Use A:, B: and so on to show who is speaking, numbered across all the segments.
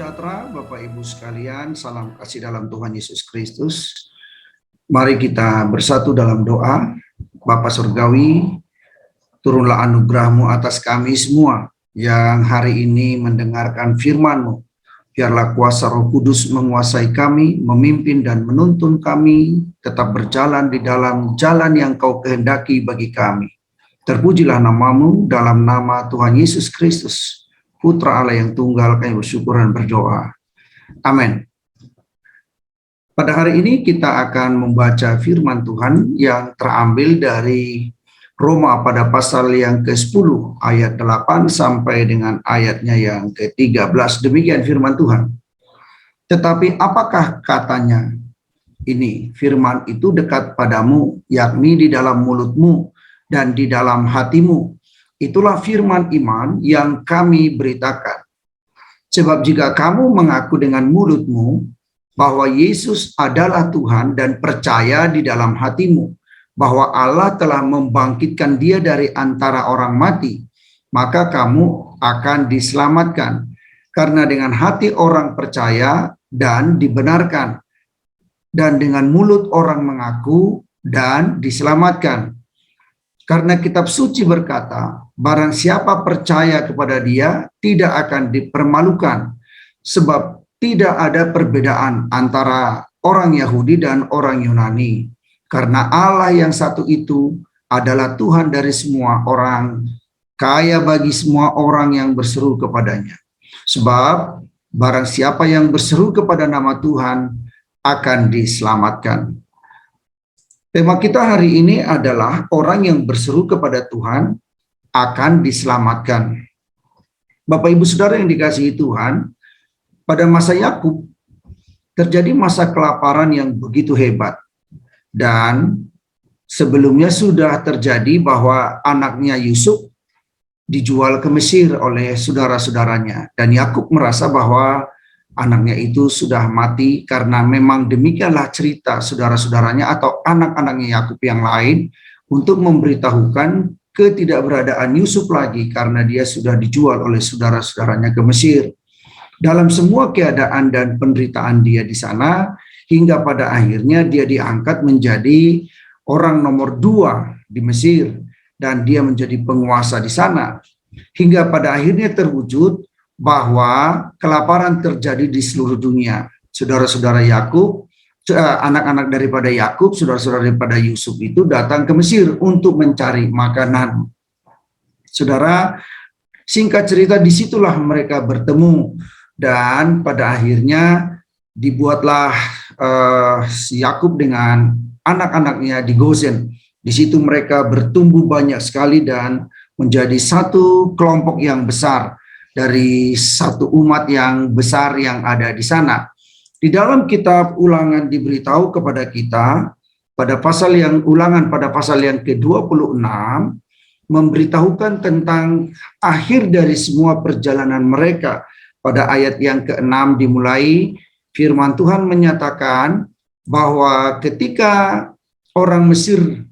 A: Sejahtera Bapak Ibu sekalian, salam kasih dalam Tuhan Yesus Kristus. Mari kita bersatu dalam doa. Bapa Surgawi, turunlah anugerah-Mu atas kami semua yang hari ini mendengarkan firman-Mu. Biarlah kuasa Roh Kudus menguasai kami, memimpin dan menuntun kami, tetap berjalan di dalam jalan yang Kau kehendaki bagi kami. Terpujilah nama-Mu dalam nama Tuhan Yesus Kristus, Putra Allah yang tunggal, kami bersyukur dan berdoa. Amin. Pada hari ini kita akan membaca firman Tuhan yang terambil dari Roma pada pasal yang ke-10 ayat 8 sampai dengan ayatnya yang ke-13. Demikian firman Tuhan. Tetapi apakah katanya ini? Firman itu dekat padamu, yakni di dalam mulutmu dan di dalam hatimu. Itulah firman iman yang kami beritakan. Sebab jika kamu mengaku dengan mulutmu bahwa Yesus adalah Tuhan dan percaya di dalam hatimu bahwa Allah telah membangkitkan Dia dari antara orang mati, maka kamu akan diselamatkan. Karena dengan hati orang percaya dan dibenarkan, dan dengan mulut orang mengaku dan diselamatkan. Karena kitab suci berkata, barang siapa percaya kepada Dia tidak akan dipermalukan, sebab tidak ada perbedaan antara orang Yahudi dan orang Yunani. Karena Allah yang satu itu adalah Tuhan dari semua orang, kaya bagi semua orang yang berseru kepadanya. Sebab barang siapa yang berseru kepada nama Tuhan akan diselamatkan. Tema kita hari ini adalah orang yang berseru kepada Tuhan akan diselamatkan. Bapak Ibu Saudara yang dikasihi Tuhan, pada masa Yakub terjadi masa kelaparan yang begitu hebat. Dan sebelumnya sudah terjadi bahwa anaknya Yusuf dijual ke Mesir oleh saudara-saudaranya. Dan Yakub merasa bahwa anaknya itu sudah mati, karena memang demikianlah cerita saudara-saudaranya atau anak-anaknya Yakub yang lain untuk memberitahukan ketidakberadaan Yusuf lagi karena dia sudah dijual oleh saudara-saudaranya ke Mesir. Dalam semua keadaan dan penderitaan dia di sana, hingga pada akhirnya dia diangkat menjadi orang nomor 2 di Mesir dan dia menjadi penguasa di sana. Hingga pada akhirnya terwujud bahwa kelaparan terjadi di seluruh dunia. Saudara-saudara Yakub, anak-anak daripada Yakub, saudara-saudara daripada Yusuf itu datang ke Mesir untuk mencari makanan. Saudara, singkat cerita disitulah mereka bertemu dan pada akhirnya dibuatlah Yakub dengan anak-anaknya di Gosen. Di situ mereka bertumbuh banyak sekali dan menjadi satu kelompok yang besar dari satu umat yang besar yang ada di sana. Di dalam kitab Ulangan diberitahu kepada kita pada pasal yang Ulangan pada pasal yang ke-26 memberitahukan tentang akhir dari semua perjalanan mereka. Pada ayat yang ke-6 dimulai firman Tuhan menyatakan bahwa ketika orang Mesir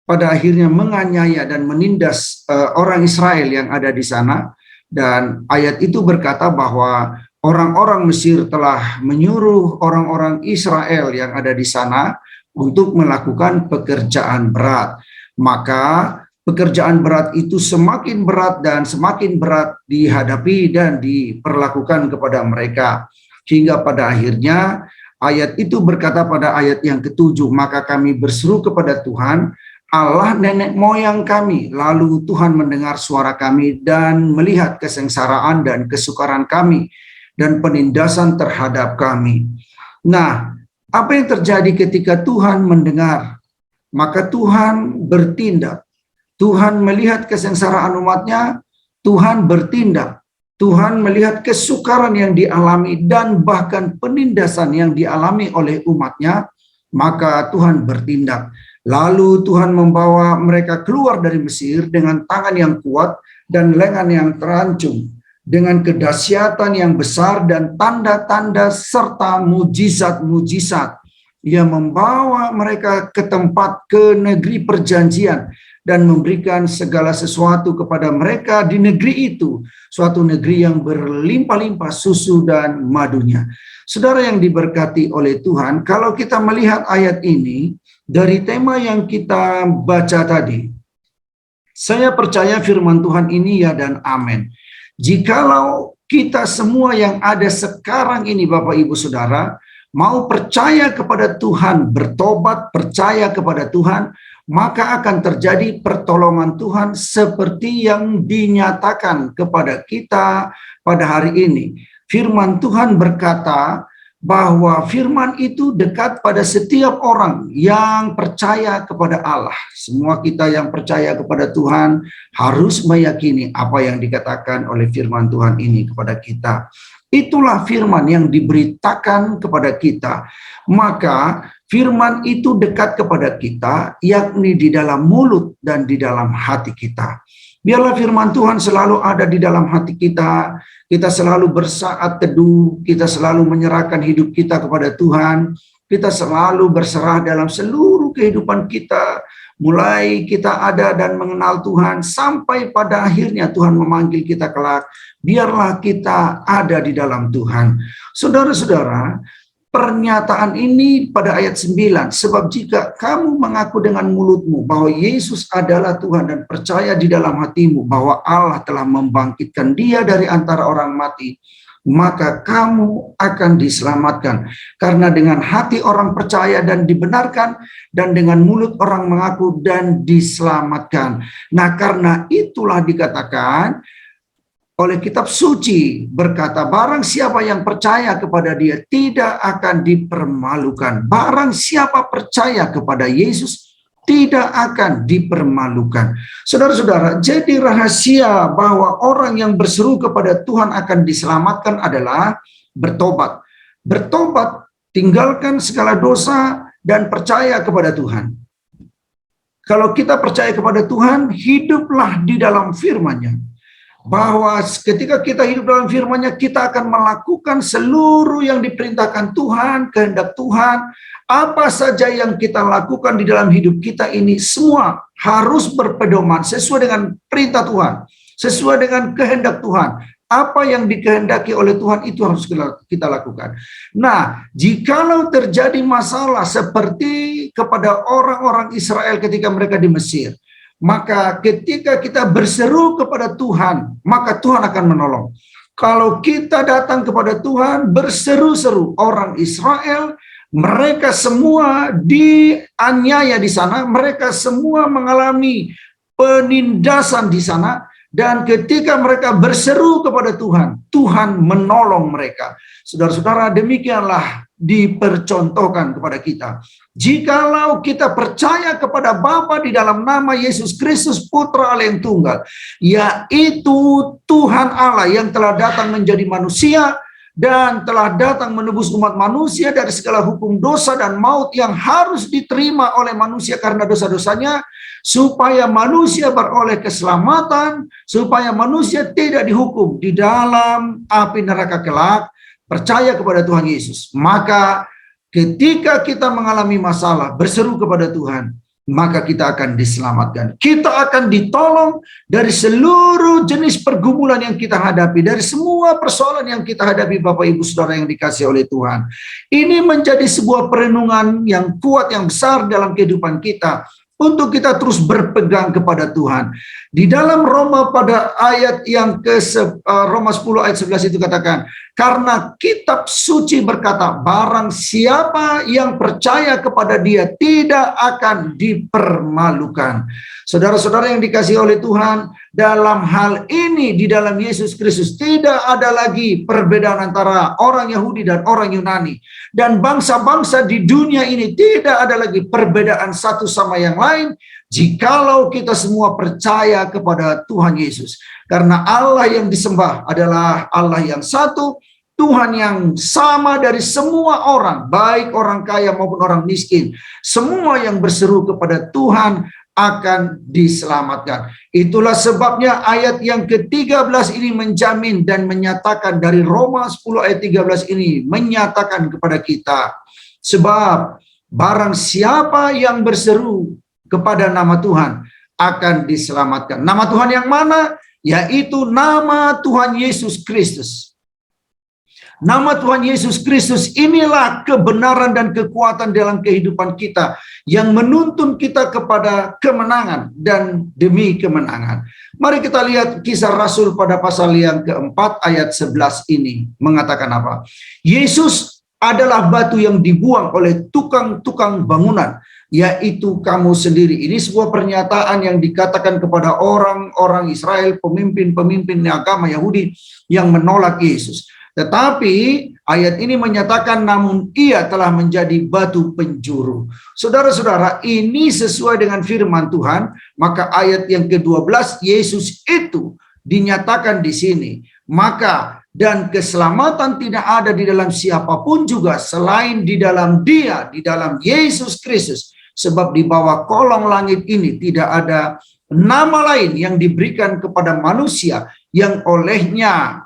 A: pada akhirnya menganiaya dan menindas orang Israel yang ada di sana. Dan ayat itu berkata bahwa orang-orang Mesir telah menyuruh orang-orang Israel yang ada di sana untuk melakukan pekerjaan berat. Maka pekerjaan berat itu semakin berat dan semakin berat dihadapi dan diperlakukan kepada mereka. Hingga pada akhirnya ayat itu berkata pada ayat yang ke-7, maka kami berseru kepada Tuhan, Allah nenek moyang kami, lalu Tuhan mendengar suara kami dan melihat kesengsaraan dan kesukaran kami dan penindasan terhadap kami. Nah, apa yang terjadi ketika Tuhan mendengar? Maka Tuhan bertindak. Tuhan melihat kesengsaraan umatnya, Tuhan bertindak. Tuhan melihat kesukaran yang dialami dan bahkan penindasan yang dialami oleh umatnya, maka Tuhan bertindak. Lalu Tuhan membawa mereka keluar dari Mesir dengan tangan yang kuat dan lengan yang terancung, dengan kedahsyatan yang besar dan tanda-tanda serta mujizat-mujizat. Ia membawa mereka ke negeri perjanjian dan memberikan segala sesuatu kepada mereka di negeri itu, suatu negeri yang berlimpah-limpah susu dan madunya. Saudara yang diberkati oleh Tuhan, kalau kita melihat ayat ini dari tema yang kita baca tadi, saya percaya firman Tuhan ini ya dan amin. Jikalau kita semua yang ada sekarang ini, Bapak Ibu Saudara, mau percaya kepada Tuhan, bertobat, percaya kepada Tuhan, maka akan terjadi pertolongan Tuhan seperti yang dinyatakan kepada kita pada hari ini. Firman Tuhan berkata bahwa firman itu dekat pada setiap orang yang percaya kepada Allah. Semua kita yang percaya kepada Tuhan harus meyakini apa yang dikatakan oleh firman Tuhan ini kepada kita. Itulah firman yang diberitakan kepada kita. Maka firman itu dekat kepada kita, yakni di dalam mulut dan di dalam hati kita. Biarlah firman Tuhan selalu ada di dalam hati kita. Kita selalu bersaat teduh, kita selalu menyerahkan hidup kita kepada Tuhan. Kita selalu berserah dalam seluruh kehidupan kita. Mulai kita ada dan mengenal Tuhan, sampai pada akhirnya Tuhan memanggil kita kelak. Biarlah kita ada di dalam Tuhan. Saudara-saudara, pernyataan ini pada ayat 9, sebab jika kamu mengaku dengan mulutmu bahwa Yesus adalah Tuhan dan percaya di dalam hatimu bahwa Allah telah membangkitkan dia dari antara orang mati, maka kamu akan diselamatkan. Karena dengan hati orang percaya dan dibenarkan, dan dengan mulut orang mengaku dan diselamatkan. Nah, karena itulah dikatakan oleh kitab suci berkata, barang siapa yang percaya kepada dia tidak akan dipermalukan. Barang siapa percaya kepada Yesus tidak akan dipermalukan. Saudara-saudara, jadi rahasia bahwa orang yang berseru kepada Tuhan akan diselamatkan adalah bertobat. Bertobat, tinggalkan segala dosa dan percaya kepada Tuhan. Kalau kita percaya kepada Tuhan, hiduplah di dalam firman-Nya. Bahwa ketika kita hidup dalam firman-Nya, kita akan melakukan seluruh yang diperintahkan Tuhan, kehendak Tuhan. Apa saja yang kita lakukan di dalam hidup kita ini, semua harus berpedoman sesuai dengan perintah Tuhan, sesuai dengan kehendak Tuhan. Apa yang dikehendaki oleh Tuhan itu harus kita lakukan. Nah, jikalau terjadi masalah seperti kepada orang-orang Israel ketika mereka di Mesir, maka ketika kita berseru kepada Tuhan, maka Tuhan akan menolong. Kalau kita datang kepada Tuhan, berseru-seru, orang Israel, mereka semua dianiaya di sana, mereka semua mengalami penindasan di sana, dan ketika mereka berseru kepada Tuhan, Tuhan menolong mereka. Saudara-saudara, demikianlah dipercontohkan kepada kita. Jikalau kita percaya kepada Bapa di dalam nama Yesus Kristus Putra Allah yang tunggal, yaitu Tuhan Allah yang telah datang menjadi manusia dan telah datang menebus umat manusia dari segala hukum dosa dan maut yang harus diterima oleh manusia karena dosa-dosanya, supaya manusia beroleh keselamatan, supaya manusia tidak dihukum di dalam api neraka kelak. Percaya kepada Tuhan Yesus, maka ketika kita mengalami masalah, berseru kepada Tuhan, maka kita akan diselamatkan. Kita akan ditolong dari seluruh jenis pergumulan yang kita hadapi, dari semua persoalan yang kita hadapi, Bapak Ibu Saudara yang dikasihi oleh Tuhan. Ini menjadi sebuah perenungan yang kuat, yang besar dalam kehidupan kita, untuk kita terus berpegang kepada Tuhan. Di dalam Roma pada ayat yang Roma 10 ayat 11 itu katakan, karena kitab suci berkata, barang siapa yang percaya kepada dia tidak akan dipermalukan. Saudara-saudara yang dikasihi oleh Tuhan, dalam hal ini di dalam Yesus Kristus tidak ada lagi perbedaan antara orang Yahudi dan orang Yunani. Dan bangsa-bangsa di dunia ini tidak ada lagi perbedaan satu sama yang lain, jikalau kita semua percaya kepada Tuhan Yesus. Karena Allah yang disembah adalah Allah yang satu, Tuhan yang sama dari semua orang, baik orang kaya maupun orang miskin. Semua yang berseru kepada Tuhan akan diselamatkan. Itulah sebabnya ayat yang ke-13 ini menjamin dan menyatakan, dari Roma 10 ayat 13 ini menyatakan kepada kita, sebab barang siapa yang berseru kepada nama Tuhan akan diselamatkan. Nama Tuhan yang mana? Yaitu nama Tuhan Yesus Kristus. Nama Tuhan Yesus Kristus inilah kebenaran dan kekuatan dalam kehidupan kita yang menuntun kita kepada kemenangan dan demi kemenangan. Mari kita lihat Kisah Rasul pada pasal yang keempat ayat 11 ini mengatakan apa? Yesus adalah batu yang dibuang oleh tukang-tukang bangunan, yaitu kamu sendiri. Ini sebuah pernyataan yang dikatakan kepada orang-orang Israel, pemimpin-pemimpin agama Yahudi yang menolak Yesus. Tetapi ayat ini menyatakan namun ia telah menjadi batu penjuru. Saudara-saudara, ini sesuai dengan firman Tuhan. Maka ayat yang ke-12, Yesus itu dinyatakan di sini. Maka dan keselamatan tidak ada di dalam siapapun juga selain di dalam Dia, di dalam Yesus Kristus. Sebab di bawah kolong langit ini tidak ada nama lain yang diberikan kepada manusia yang olehnya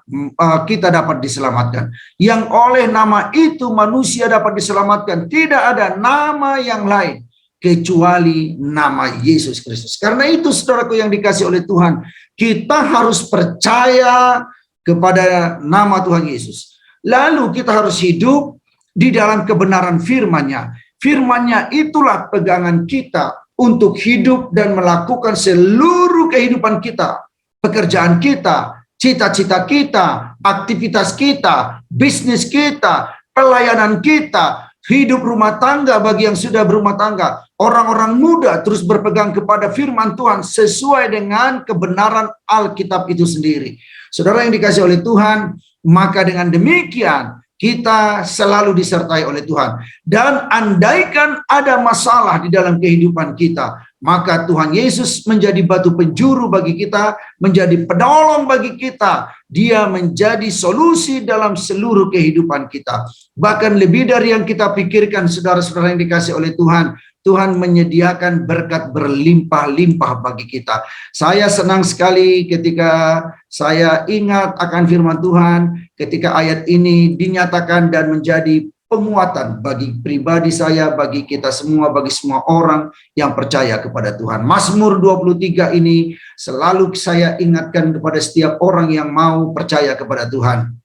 A: kita dapat diselamatkan. Yang oleh nama itu manusia dapat diselamatkan. Tidak ada nama yang lain kecuali nama Yesus Kristus. Karena itu saudaraku yang dikasih oleh Tuhan, kita harus percaya kepada nama Tuhan Yesus. Lalu kita harus hidup di dalam kebenaran firman-Nya. Firman-Nya itulah pegangan kita untuk hidup dan melakukan seluruh kehidupan kita. Pekerjaan kita, cita-cita kita, aktivitas kita, bisnis kita, pelayanan kita, hidup rumah tangga bagi yang sudah berumah tangga. Orang-orang muda terus berpegang kepada firman Tuhan sesuai dengan kebenaran Alkitab itu sendiri. Saudara yang dikasih oleh Tuhan, maka dengan demikian kita selalu disertai oleh Tuhan. Dan andaikan ada masalah di dalam kehidupan kita, maka Tuhan Yesus menjadi batu penjuru bagi kita, menjadi penolong bagi kita. Dia menjadi solusi dalam seluruh kehidupan kita. Bahkan lebih dari yang kita pikirkan, saudara-saudara yang dikasih oleh Tuhan. Tuhan menyediakan berkat berlimpah-limpah bagi kita. Saya senang sekali ketika saya ingat akan firman Tuhan, ketika ayat ini dinyatakan dan menjadi penguatan bagi pribadi saya, bagi kita semua, bagi semua orang yang percaya kepada Tuhan. Mazmur 23 ini selalu saya ingatkan kepada setiap orang yang mau percaya kepada Tuhan.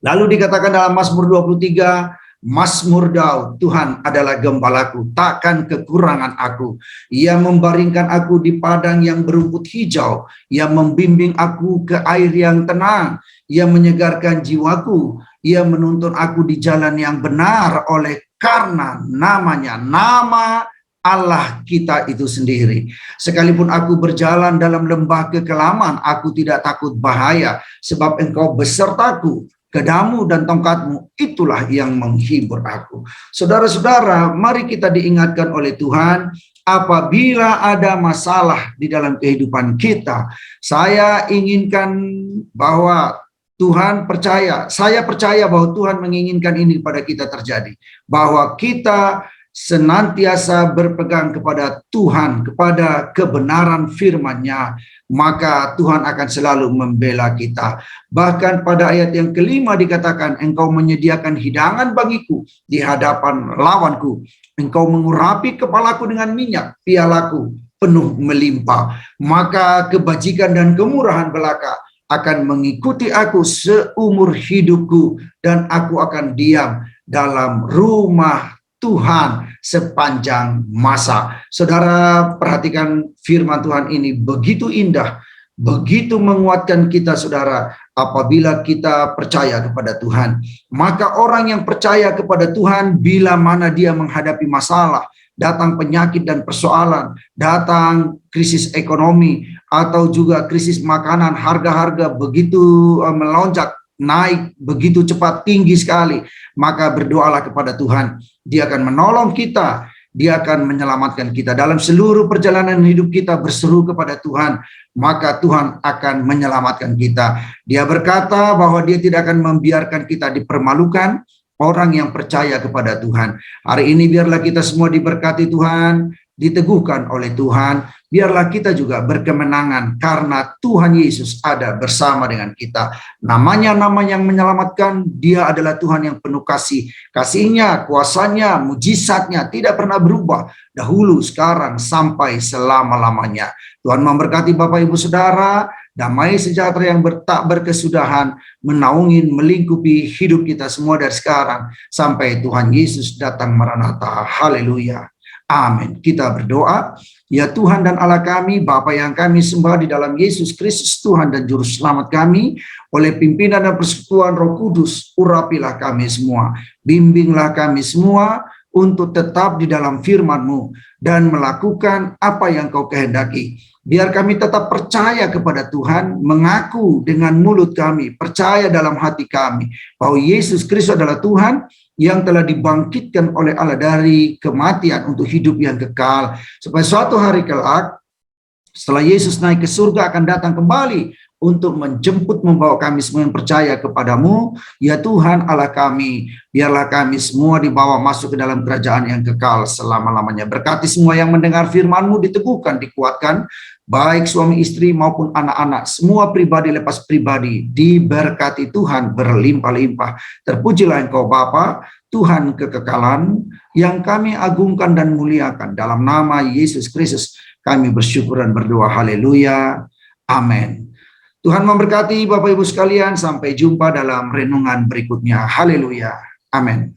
A: Lalu dikatakan dalam Mazmur 23, Mazmur Daud, Tuhan adalah gembalaku, takkan kekurangan aku. Ia membaringkan aku di padang yang berumput hijau. Ia membimbing aku ke air yang tenang. Ia menyegarkan jiwaku. Ia menuntun aku di jalan yang benar oleh karena namanya, nama Allah kita itu sendiri. Sekalipun aku berjalan dalam lembah kekelaman, aku tidak takut bahaya, sebab Engkau besertaku. Kedamu dan tongkatmu itulah yang menghibur aku. Saudara-saudara, mari kita diingatkan oleh Tuhan, apabila ada masalah di dalam kehidupan kita, saya inginkan bahwa Tuhan percaya, saya percaya bahwa Tuhan menginginkan ini kepada kita terjadi. Bahwa kita senantiasa berpegang kepada Tuhan, kepada kebenaran firman-Nya, maka Tuhan akan selalu membela kita. Bahkan pada ayat yang kelima dikatakan, Engkau menyediakan hidangan bagiku di hadapan lawanku. Engkau mengurapi kepalaku dengan minyak, pialaku penuh melimpah. Maka kebajikan dan kemurahan belaka akan mengikuti aku seumur hidupku, dan aku akan diam dalam rumah Tuhan sepanjang masa. Saudara, perhatikan firman Tuhan ini begitu indah, begitu menguatkan kita, saudara. Apabila kita percaya kepada Tuhan, maka orang yang percaya kepada Tuhan, bila mana dia menghadapi masalah, datang penyakit dan persoalan, datang krisis ekonomi, atau juga krisis makanan, harga-harga begitu melonjak, naik begitu cepat, tinggi sekali, maka berdoalah kepada Tuhan. Dia akan menolong kita, Dia akan menyelamatkan kita. Dalam seluruh perjalanan hidup kita berseru kepada Tuhan, maka Tuhan akan menyelamatkan kita. Dia berkata bahwa Dia tidak akan membiarkan kita dipermalukan, orang yang percaya kepada Tuhan. Hari ini biarlah kita semua diberkati Tuhan, diteguhkan oleh Tuhan, biarlah kita juga berkemenangan karena Tuhan Yesus ada bersama dengan kita. Namanya nama yang menyelamatkan, Dia adalah Tuhan yang penuh kasih. Kasih-Nya, kuasanya, mujizatnya tidak pernah berubah, dahulu, sekarang, sampai selama-lamanya. Tuhan memberkati Bapak Ibu Saudara, damai sejahtera yang tak berkesudahan menaungi, melingkupi hidup kita semua dari sekarang sampai Tuhan Yesus datang Maranatha. Haleluya. Amin. Kita berdoa. Ya Tuhan dan Allah kami, Bapa yang kami sembah di dalam Yesus Kristus Tuhan dan Juru Selamat kami, oleh pimpinan dan persekutuan Roh Kudus, urapilah kami semua, bimbinglah kami semua untuk tetap di dalam firman-Mu dan melakukan apa yang Kau kehendaki. Biar kami tetap percaya kepada Tuhan, mengaku dengan mulut kami, percaya dalam hati kami bahwa Yesus Kristus adalah Tuhan yang telah dibangkitkan oleh Allah dari kematian untuk hidup yang kekal, supaya suatu hari kelak setelah Yesus naik ke surga akan datang kembali untuk menjemput, membawa kami semua yang percaya kepadamu. Ya Tuhan Allah kami, biarlah kami semua dibawa masuk ke dalam kerajaan yang kekal selama-lamanya. Berkati semua yang mendengar firman-Mu, diteguhkan, dikuatkan, baik suami istri maupun anak-anak, semua pribadi lepas pribadi, diberkati Tuhan berlimpah-limpah. Terpujilah Engkau Bapa, Tuhan kekekalan, yang kami agungkan dan muliakan. Dalam nama Yesus Kristus kami bersyukur dan berdoa. Haleluya. Amin. Tuhan memberkati Bapak Ibu sekalian. Sampai jumpa dalam renungan berikutnya. Haleluya. Amin.